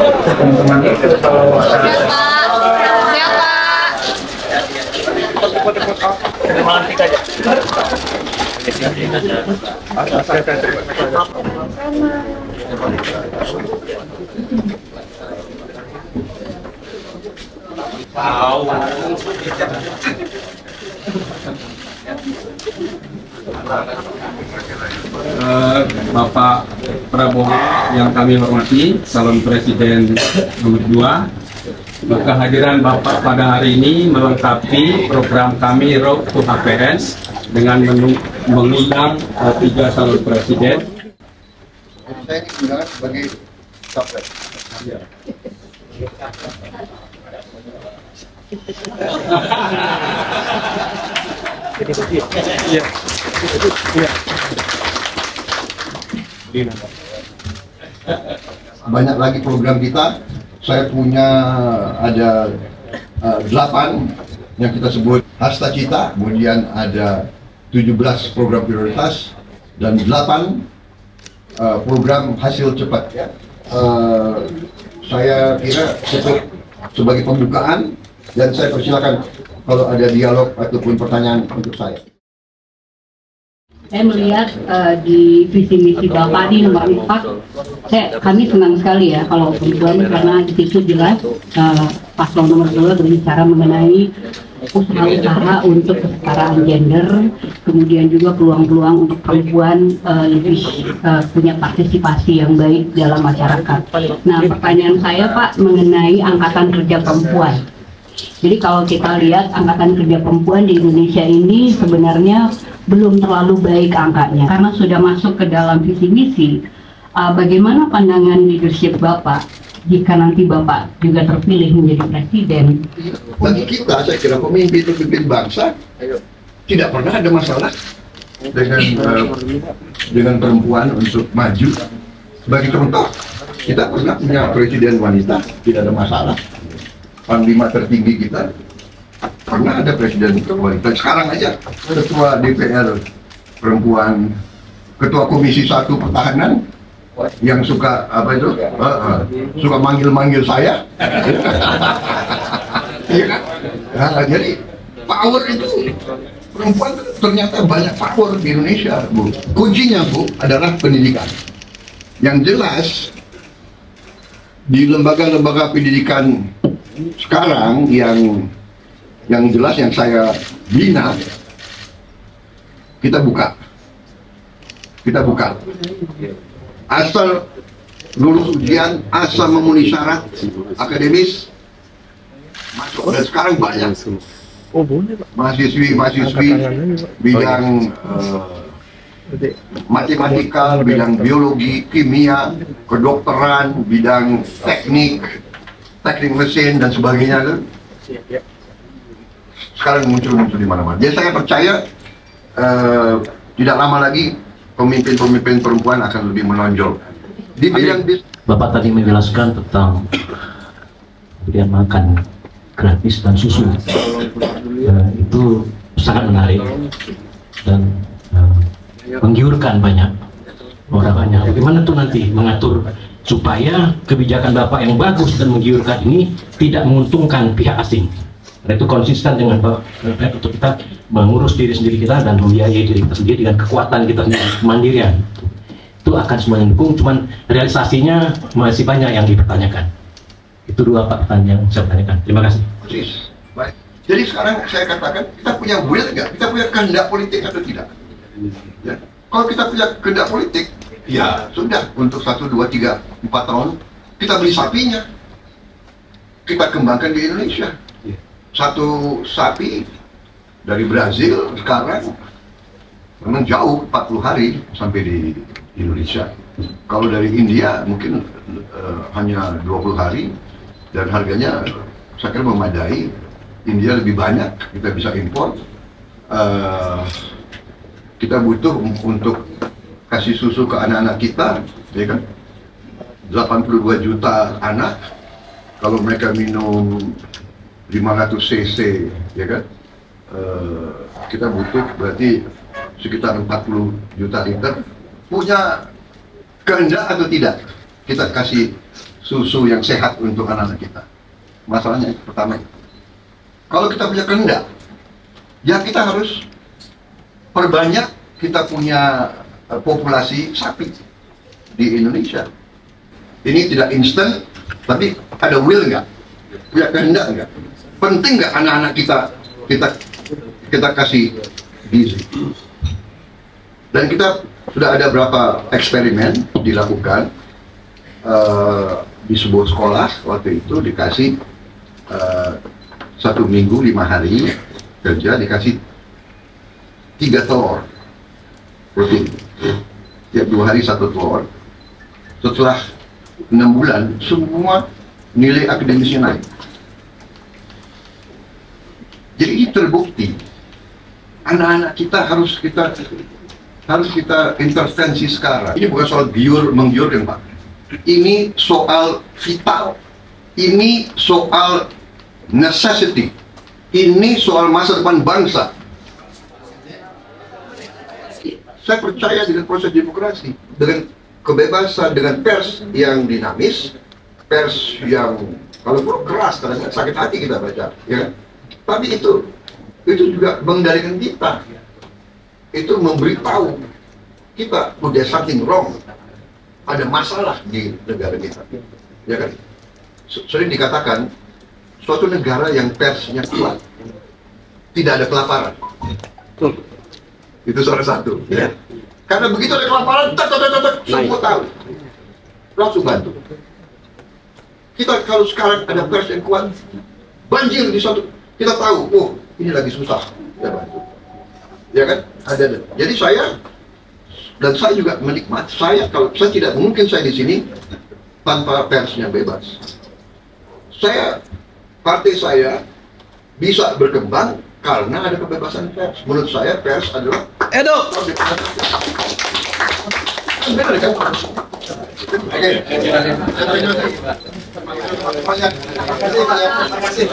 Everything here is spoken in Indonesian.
teman-teman itu kalau Bapak Prabowo yang kami hormati, calon presiden nomor 2, kehadiran Bapak pada hari ini melengkapi program kami Road to HPS dengan mengundang 3 calon presiden. Saya diundang sebagai capres. Banyak lagi program kita. Saya punya ada 8 yang kita sebut Hasta Cita, kemudian ada 17 program prioritas dan 8 program hasil cepat. Saya kira cukup sebagai pembukaan, dan saya persilakan kalau ada dialog ataupun pertanyaan untuk saya. Saya melihat di visi misi Bapak di nomor 4, kami senang sekali ya kalau perempuan, karena di situ jelas paslon nomor 2 berbicara mengenai usaha-usaha untuk kesetaraan gender, kemudian juga peluang-peluang untuk perempuan lebih punya partisipasi yang baik dalam masyarakat. Nah, pertanyaan saya Pak mengenai angkatan kerja perempuan. Jadi kalau kita lihat angkatan kerja perempuan di Indonesia ini sebenarnya belum terlalu baik angkanya, karena sudah masuk ke dalam visi misi. Bagaimana pandangan leadership Bapak jika nanti Bapak juga terpilih menjadi presiden? Bagi kita, saya kira pemimpin bangsa tidak pernah ada masalah dengan perempuan untuk maju. Sebagai contoh, kita pernah punya presiden wanita, tidak ada masalah. Panglima tertinggi kita pernah ada presiden wanita. Sekarang aja ketua DPR perempuan, ketua Komisi 1 Pertahanan yang suka apa itu suka manggil saya. Iya kan? Nah, jadi power itu perempuan ternyata banyak power di Indonesia, Bu. Kuncinya, Bu, adalah pendidikan. Yang jelas di lembaga-lembaga pendidikan sekarang yang jelas yang saya bina, kita buka asal lulus ujian, asal memenuhi syarat akademis masuk. Dan sekarang banyak mahasiswi bidang matematika, bidang biologi, kimia, kedokteran, bidang teknik mesin dan sebagainya kan? Sekarang muncul di mana-mana. Jadi saya percaya tidak lama lagi pemimpin perempuan akan lebih menonjol di bidang Bapak tadi menjelaskan tentang pemberian makan gratis dan susu. Itu sangat menarik dan menggiurkan banyak orang. Bagaimana tuh nanti mengatur supaya kebijakan Bapak yang bagus dan menggiurkan ini tidak menguntungkan pihak asing? Karena itu konsisten dengan Bapak untuk kita mengurus diri sendiri kita dan membiayai diri kita sendiri dengan kekuatan kita sendiri, kemandirian. Itu akan semuanya mendukung, cuman realisasinya masih banyak yang dipertanyakan. Itu 2 pertanyaan yang saya tanyakan. Terima kasih. Baik. Jadi sekarang saya katakan, kita punya will nggak? Kita punya kehendak politik atau tidak? Ya. Kalau kita punya kehendak politik, ya sudah, untuk 1, 2, 3, 4 tahun kita beli sapinya, kita kembangkan di Indonesia. Satu sapi dari Brazil sekarang memang jauh 40 hari sampai di Indonesia. Kalau dari India mungkin hanya 20 hari dan harganya saya kira memadai. India lebih banyak, kita bisa impor. Kita butuh untuk kasih susu ke anak-anak kita, ya kan? 82 juta anak, kalau mereka minum 500 cc, ya kan? Kita butuh berarti sekitar 40 juta liter. Punya kehendak atau tidak? Kita kasih susu yang sehat untuk anak-anak kita. Masalahnya itu pertama. Kalau kita punya kehendak, ya kita harus perbanyak kita punya populasi sapi di Indonesia. Ini tidak instan, tapi ada will nggak? Punya kehendak nggak? Penting nggak anak-anak kita kasih gizi? Dan kita sudah ada berapa eksperimen dilakukan di sebuah sekolah waktu itu dikasih 1 minggu 5 hari kerja dikasih 3 telur rutin, tiap 2 hari 1 telur. Setelah 6 bulan semua nilai akademisnya naik. Jadi ini terbukti anak-anak kita harus kita intervensi sekarang. Ini bukan soal menggiurkan, Pak. Ini soal vital. Ini soal necessity. Ini soal masa depan bangsa. Saya percaya dengan proses demokrasi, dengan kebebasan, dengan pers yang dinamis, pers yang kalau perlu keras, kadang sakit hati kita baca, ya. Tapi itu juga mengendalikan kita. Itu memberitahu kita there's something wrong, ada masalah di negara kita, ya kan? Sering dikatakan suatu negara yang persnya kuat tidak ada kelaparan. Itu salah satu, ya. Karena begitu ada kelaparan, semua tahu, langsung bantu. Kita kalau sekarang ada pers yang kuat, banjir di suatu, kita tahu, oh ini lagi susah, ya bantu. Ya kan? Ada. Jadi saya juga menikmati. Kalau saya tidak mungkin saya di sini tanpa persnya bebas. Partai saya bisa berkembang karena ada kebebasan pers. Menurut saya pers adalah Edo. Benar kan? Oke. Terima kasih.